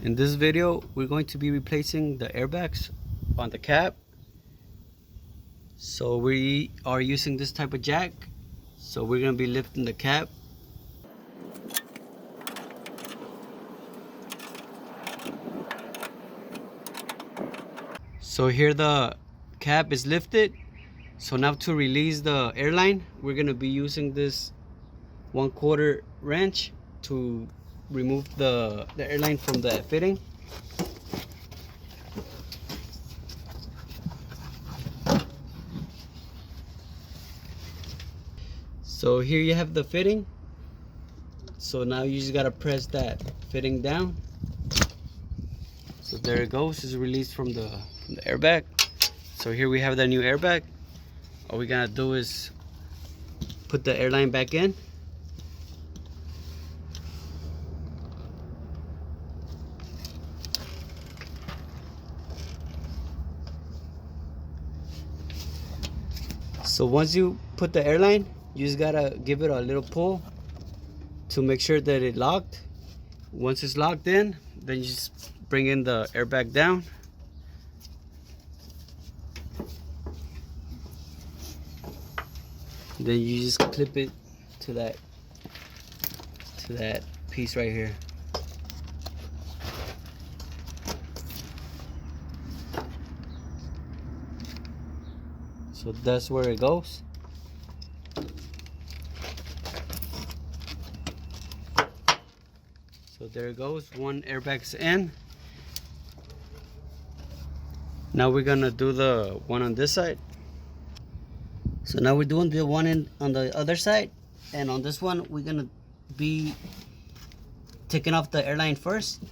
In this video, we're going to be replacing the airbags on the cab. So we are using this type of jack. So we're going to be lifting the cab. So here the cab is lifted. So now to release the airline, we're going to be using this 1/4 wrench to remove the airline from the fitting. So here you have the fitting. So now you just gotta press that fitting down. So there it goes, it's released from the airbag. So here we have the new airbag. All we gotta do is put the airline back in. So once you put the airline, you just gotta give it a little pull to make sure that it locked. Once it's locked in, then you just bring in the airbag down. Then you just clip it to that piece right here. So that's where it goes. So there it goes, one airbag's in. Now we're gonna do the one on this side. So now we're doing the one on the other side, and on this one we're gonna be taking off the airline first.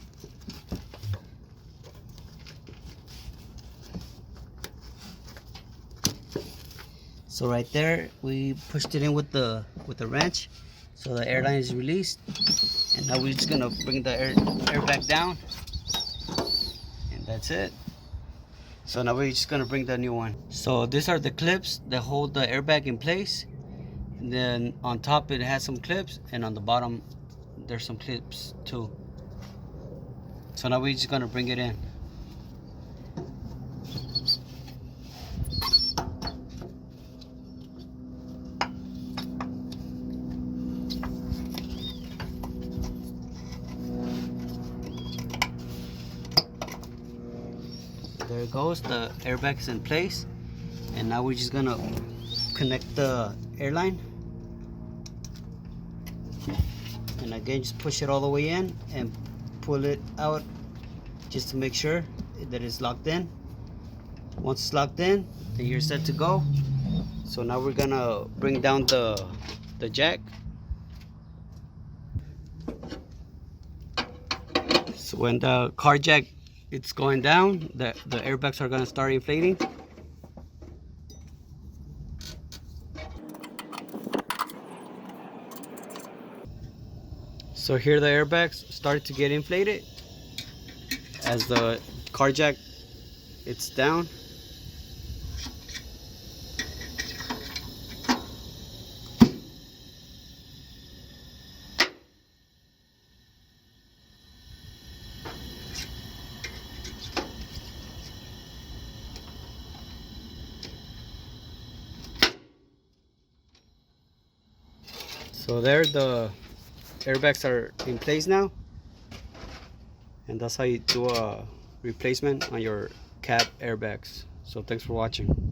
So right there we pushed it in with the wrench, so the airline is released. And now we're just gonna bring the airbag down, and that's it. So now we're just gonna bring the new one. So these are the clips that hold the airbag in place. And then on top it has some clips, and on the bottom there's some clips too. So now we're just gonna bring it in. There it goes, the airbag's in place, and now we're just gonna connect the airline, and again just push it all the way in and pull it out just to make sure that it's locked in. Once it's locked in, then you're set to go. So now we're gonna bring down the jack. So when the car jack it's going down, the airbags are going to start inflating. So here the airbags start to get inflated as the car jack it's down. So there the airbags are in place now, and that's how you do a replacement on your cab airbags. So thanks for watching.